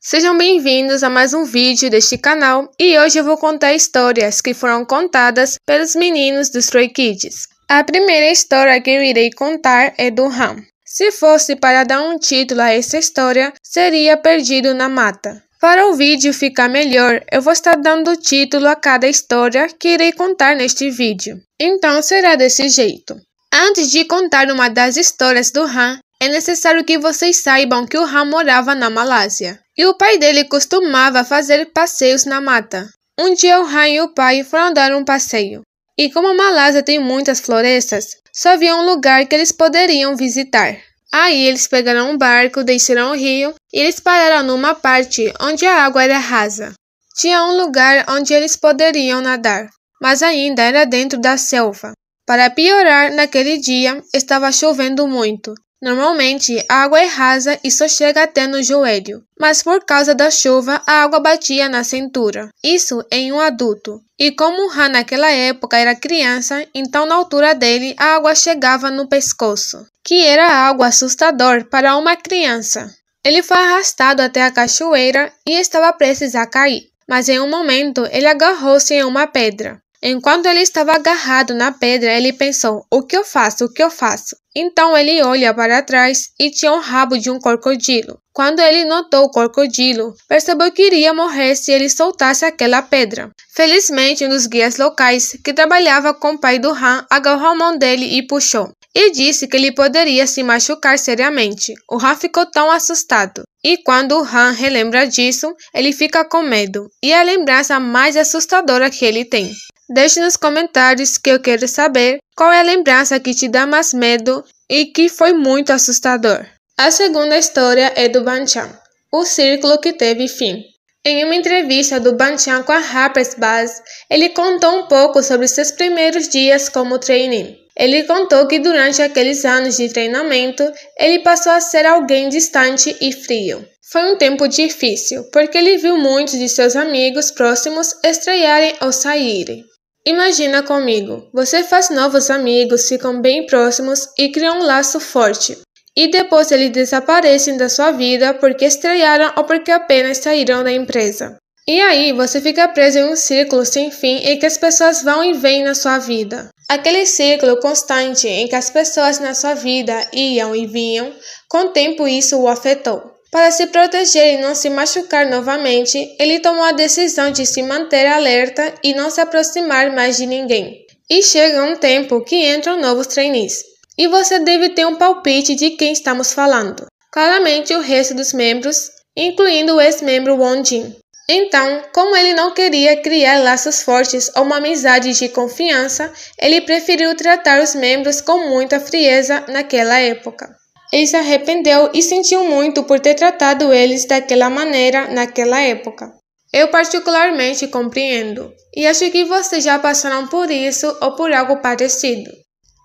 Sejam bem-vindos a mais um vídeo deste canal e hoje eu vou contar histórias que foram contadas pelos meninos do Stray Kids. A primeira história que eu irei contar é do Han. Se fosse para dar um título a essa história, seria Perdido na Mata. Para o vídeo ficar melhor, eu vou estar dando título a cada história que irei contar neste vídeo. Então será desse jeito. Antes de contar uma das histórias do Han, é necessário que vocês saibam que o Han morava na Malásia. E o pai dele costumava fazer passeios na mata. Um dia o Han e o pai foram dar um passeio. E como a Malásia tem muitas florestas, só havia um lugar que eles poderiam visitar. Aí eles pegaram um barco, desceram o rio e eles pararam numa parte onde a água era rasa. Tinha um lugar onde eles poderiam nadar, mas ainda era dentro da selva. Para piorar, naquele dia estava chovendo muito. Normalmente, a água é rasa e só chega até no joelho, mas por causa da chuva, a água batia na cintura. Isso em um adulto. E como o Han naquela época era criança, então na altura dele a água chegava no pescoço, que era algo assustador para uma criança. Ele foi arrastado até a cachoeira e estava prestes a cair, mas em um momento ele agarrou-se em uma pedra. Enquanto ele estava agarrado na pedra, ele pensou, o que eu faço? O que eu faço? Então ele olha para trás e tinha o rabo de um crocodilo. Quando ele notou o crocodilo, percebeu que iria morrer se ele soltasse aquela pedra. Felizmente, um dos guias locais, que trabalhava com o pai do Han, agarrou a mão dele e puxou. E disse que ele poderia se machucar seriamente. O Han ficou tão assustado. E quando o Han relembra disso, ele fica com medo. E é a lembrança mais assustadora que ele tem. Deixe nos comentários que eu quero saber qual é a lembrança que te dá mais medo e que foi muito assustador. A segunda história é do Banchan, o círculo que teve fim. Em uma entrevista do Banchan com a Harper's Bazaar, ele contou um pouco sobre seus primeiros dias como trainee. Ele contou que durante aqueles anos de treinamento, ele passou a ser alguém distante e frio. Foi um tempo difícil, porque ele viu muitos de seus amigos próximos estrearem ou saírem. Imagina comigo, você faz novos amigos, ficam bem próximos e criam um laço forte. E depois eles desaparecem da sua vida porque estrearam ou porque apenas saíram da empresa. E aí você fica preso em um círculo sem fim em que as pessoas vão e vêm na sua vida. Aquele círculo constante em que as pessoas na sua vida iam e vinham, com o tempo isso o afetou. Para se proteger e não se machucar novamente, ele tomou a decisão de se manter alerta e não se aproximar mais de ninguém. E chega um tempo que entram novos trainees. E você deve ter um palpite de quem estamos falando. Claramente o resto dos membros, incluindo o ex-membro Won Jin. Então, como ele não queria criar laços fortes ou uma amizade de confiança, ele preferiu tratar os membros com muita frieza naquela época. Ele se arrependeu e sentiu muito por ter tratado eles daquela maneira naquela época. Eu particularmente compreendo, e acho que vocês já passaram por isso ou por algo parecido.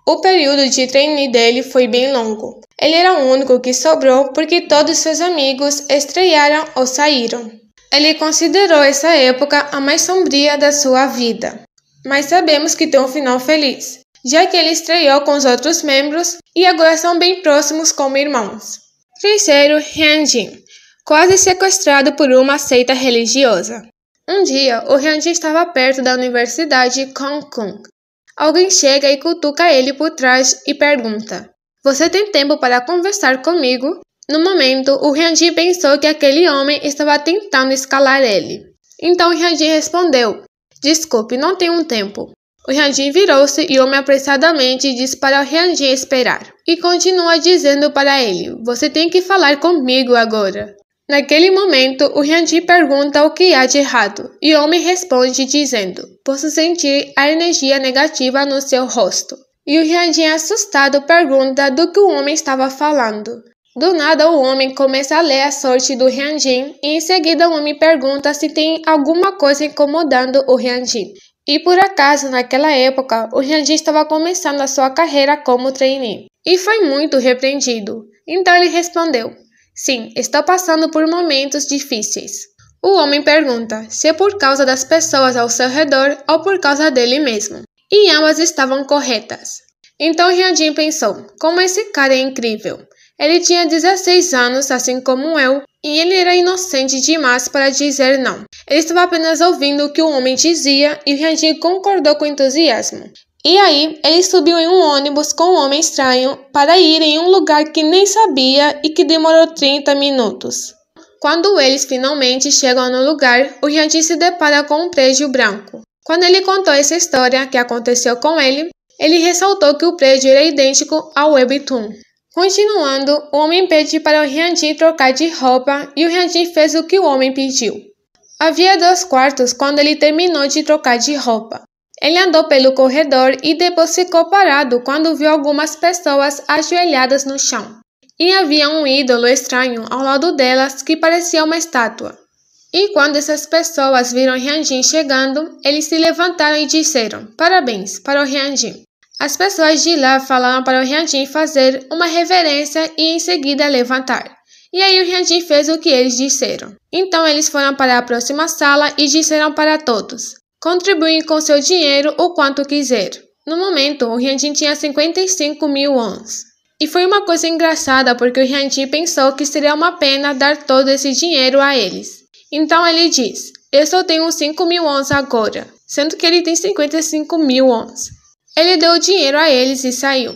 O período de trainee dele foi bem longo. Ele era o único que sobrou porque todos seus amigos estrearam ou saíram. Ele considerou essa época a mais sombria da sua vida, mas sabemos que tem um final feliz, já que ele estreou com os outros membros e agora são bem próximos como irmãos. Terceiro, Hyunjin, quase sequestrado por uma seita religiosa. Um dia, o Hyunjin estava perto da Universidade Konkung. Alguém chega e cutuca ele por trás e pergunta, você tem tempo para conversar comigo? No momento, o Hyunjin pensou que aquele homem estava tentando escalar ele. Então Hyunjin respondeu, desculpe, não tenho tempo. O Hyunjin virou-se e o homem apressadamente disse para o Hyunjin esperar. E continua dizendo para ele, você tem que falar comigo agora. Naquele momento, o Hyunjin pergunta o que há de errado. E o homem responde dizendo, posso sentir a energia negativa no seu rosto. E o Hyunjin assustado pergunta do que o homem estava falando. Do nada, o homem começa a ler a sorte do Hyunjin e em seguida o homem pergunta se tem alguma coisa incomodando o Hyunjin. E por acaso, naquela época, o Hyunjin estava começando a sua carreira como trainee. E foi muito repreendido. Então ele respondeu, sim, estou passando por momentos difíceis. O homem pergunta se é por causa das pessoas ao seu redor ou por causa dele mesmo. E ambas estavam corretas. Então Hyunjin pensou, como esse cara é incrível. Ele tinha 16 anos, assim como eu, e ele era inocente demais para dizer não. Ele estava apenas ouvindo o que o homem dizia e o Hyunjin concordou com entusiasmo. E aí, ele subiu em um ônibus com um homem estranho para ir em um lugar que nem sabia e que demorou 30 minutos. Quando eles finalmente chegam no lugar, o Hyunjin se depara com um prédio branco. Quando ele contou essa história que aconteceu com ele ressaltou que o prédio era idêntico ao Webtoon. Continuando, o homem pede para o Hyunjin trocar de roupa e o Hyunjin fez o que o homem pediu. Havia 2 quartos quando ele terminou de trocar de roupa. Ele andou pelo corredor e depois ficou parado quando viu algumas pessoas ajoelhadas no chão. E havia um ídolo estranho ao lado delas que parecia uma estátua. E quando essas pessoas viram Hyunjin chegando, eles se levantaram e disseram parabéns para o Hyunjin. As pessoas de lá falaram para o Hyunjin fazer uma reverência e em seguida levantar. E aí o Hyunjin fez o que eles disseram. Então eles foram para a próxima sala e disseram para todos: contribuem com seu dinheiro o quanto quiser. No momento, o Hyunjin tinha 55 mil wons. E foi uma coisa engraçada porque o Hyunjin pensou que seria uma pena dar todo esse dinheiro a eles. Então ele diz: eu só tenho 5 mil wons agora, sendo que ele tem 55 mil wons. Ele deu o dinheiro a eles e saiu.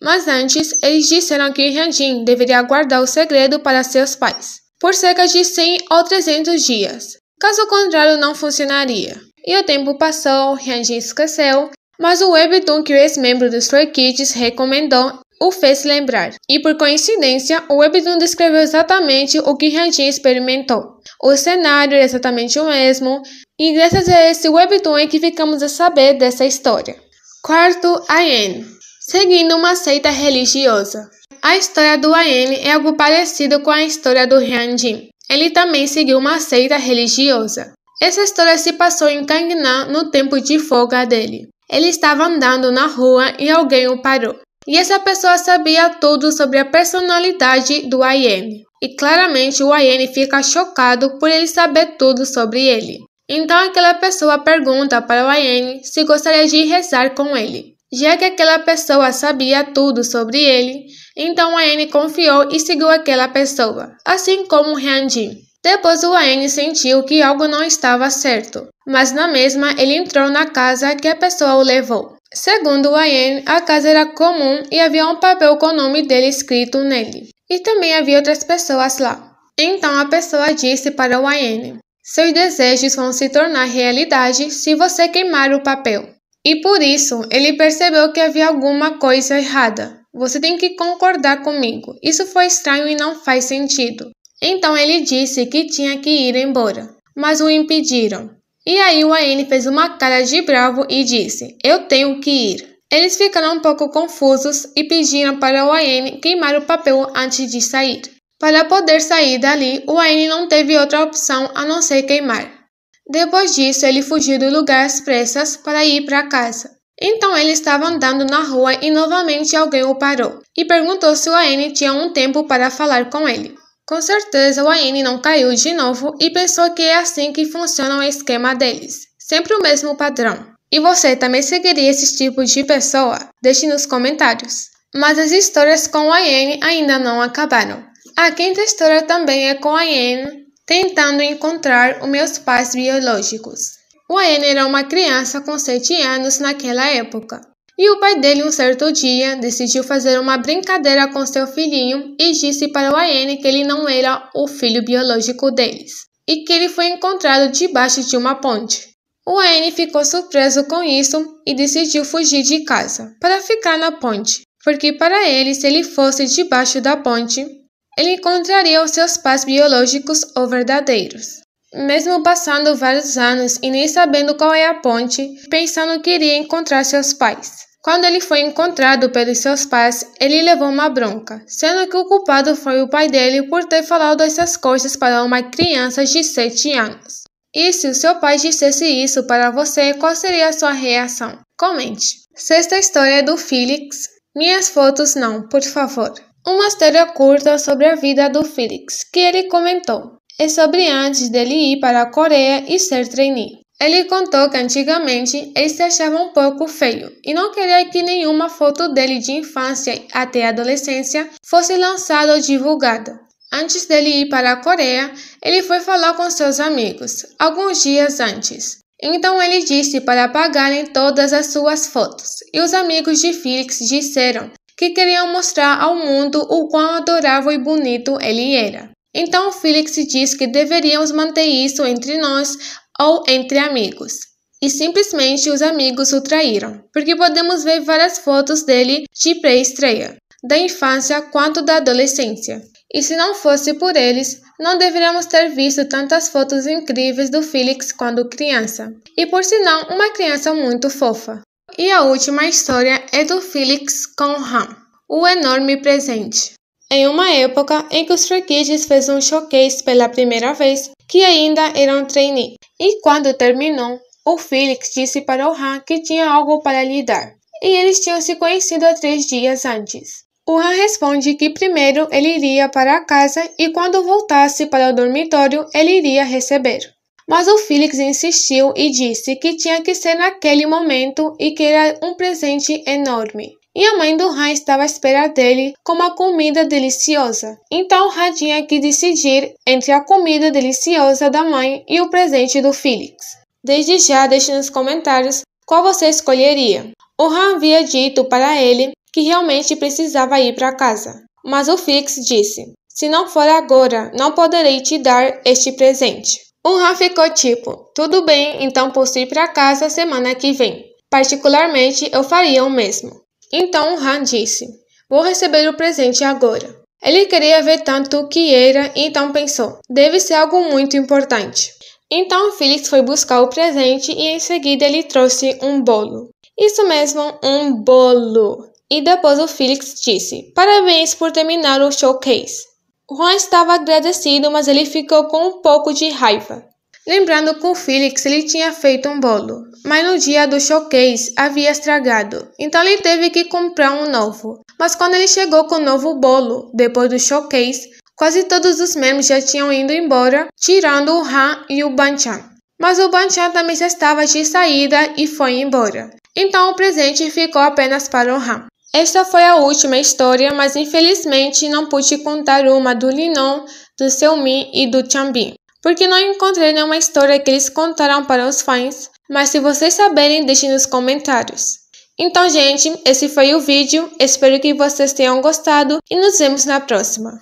Mas antes, eles disseram que o Hyunjin deveria guardar o segredo para seus pais, por cerca de 100 ou 300 dias. Caso contrário, não funcionaria. E o tempo passou, Hyunjin esqueceu, mas o Webtoon que o ex-membro dos Stray Kids recomendou o fez lembrar. E por coincidência, o Webtoon descreveu exatamente o que Hyunjin experimentou. O cenário é exatamente o mesmo, e graças a esse Webtoon é que ficamos a saber dessa história. Quarto, IN. Seguindo uma seita religiosa. A história do IN é algo parecido com a história do Hyunjin. Ele também seguiu uma seita religiosa. Essa história se passou em Gangnam no tempo de folga dele. Ele estava andando na rua e alguém o parou. E essa pessoa sabia tudo sobre a personalidade do IN. E claramente o IN fica chocado por ele saber tudo sobre ele. Então aquela pessoa pergunta para o IN se gostaria de rezar com ele. Já que aquela pessoa sabia tudo sobre ele, então o IN confiou e seguiu aquela pessoa, assim como o Hyunjin. Depois o IN sentiu que algo não estava certo, mas na mesma ele entrou na casa que a pessoa o levou. Segundo o IN, a casa era comum e havia um papel com o nome dele escrito nele. E também havia outras pessoas lá. Então a pessoa disse para o IN: seus desejos vão se tornar realidade se você queimar o papel. E por isso, ele percebeu que havia alguma coisa errada. Você tem que concordar comigo. Isso foi estranho e não faz sentido. Então ele disse que tinha que ir embora, mas o impediram. E aí o IN fez uma cara de bravo e disse: eu tenho que ir. Eles ficaram um pouco confusos e pediram para o IN queimar o papel antes de sair. Para poder sair dali, o IN não teve outra opção a não ser queimar. Depois disso, ele fugiu do lugar às pressas para ir para casa. Então ele estava andando na rua e novamente alguém o parou e perguntou se o IN tinha um tempo para falar com ele. Com certeza o IN não caiu de novo e pensou que é assim que funciona o esquema deles. Sempre o mesmo padrão. E você também seguiria esse tipo de pessoa? Deixe nos comentários. Mas as histórias com o IN ainda não acabaram. A quinta história também é com a IN tentando encontrar os meus pais biológicos. O IN era uma criança com 7 anos naquela época. E o pai dele, um certo dia, decidiu fazer uma brincadeira com seu filhinho e disse para o IN que ele não era o filho biológico deles. E que ele foi encontrado debaixo de uma ponte. O IN ficou surpreso com isso e decidiu fugir de casa para ficar na ponte. Porque para ele, se ele fosse debaixo da ponte, ele encontraria os seus pais biológicos ou verdadeiros. Mesmo passando vários anos e nem sabendo qual é a ponte, pensando que iria encontrar seus pais. Quando ele foi encontrado pelos seus pais, ele levou uma bronca, sendo que o culpado foi o pai dele por ter falado essas coisas para uma criança de 7 anos. E se o seu pai dissesse isso para você, qual seria a sua reação? Comente. Sexta história é do Felix. Minhas fotos não, por favor. Uma história curta sobre a vida do Felix, que ele comentou. É sobre antes dele ir para a Coreia e ser trainee. Ele contou que antigamente ele se achava um pouco feio e não queria que nenhuma foto dele de infância até a adolescência fosse lançada ou divulgada. Antes dele ir para a Coreia, ele foi falar com seus amigos, alguns dias antes. Então ele disse para apagarem todas as suas fotos, e os amigos de Felix disseram que queriam mostrar ao mundo o quão adorável e bonito ele era. Então Felix disse que deveríamos manter isso entre nós ou entre amigos. E simplesmente os amigos o traíram, porque podemos ver várias fotos dele de pré-estreia, da infância quanto da adolescência. E se não fosse por eles, não deveríamos ter visto tantas fotos incríveis do Felix quando criança. E por sinal, uma criança muito fofa. E a última história é do Felix com Han, o enorme presente. Em uma época em que os Stray Kids fez um showcase pela primeira vez, que ainda era um trainee. E quando terminou, o Felix disse para o Han que tinha algo para lhe dar. E eles tinham se conhecido há 3 dias antes. O Han responde que primeiro ele iria para casa e quando voltasse para o dormitório ele iria receber. Mas o Felix insistiu e disse que tinha que ser naquele momento e que era um presente enorme. E a mãe do Han estava à espera dele com uma comida deliciosa. Então o Han tinha que decidir entre a comida deliciosa da mãe e o presente do Felix. Desde já deixe nos comentários qual você escolheria. O Han havia dito para ele que realmente precisava ir para casa. Mas o Felix disse, se não for agora, não poderei te dar este presente. O Han ficou tipo, tudo bem, então posso ir para casa semana que vem. Particularmente, eu faria o mesmo. Então o Han disse, vou receber o presente agora. Ele queria ver tanto o que era e então pensou, deve ser algo muito importante. Então o Felix foi buscar o presente e em seguida ele trouxe um bolo. Isso mesmo, um bolo. E depois o Felix disse, parabéns por terminar o showcase. O Han estava agradecido, mas ele ficou com um pouco de raiva. Lembrando que o Felix ele tinha feito um bolo, mas no dia do showcase havia estragado, então ele teve que comprar um novo. Mas quando ele chegou com o novo bolo, depois do showcase, quase todos os membros já tinham ido embora, tirando o Han e o Banchan. Mas o Banchan também já estava de saída e foi embora. Então o presente ficou apenas para o Han. Esta foi a última história, mas infelizmente não pude contar uma do Linon, do Seomin e do Chanbin, porque não encontrei nenhuma história que eles contaram para os fãs, mas se vocês saberem, deixem nos comentários. Então, gente, esse foi o vídeo, espero que vocês tenham gostado e nos vemos na próxima.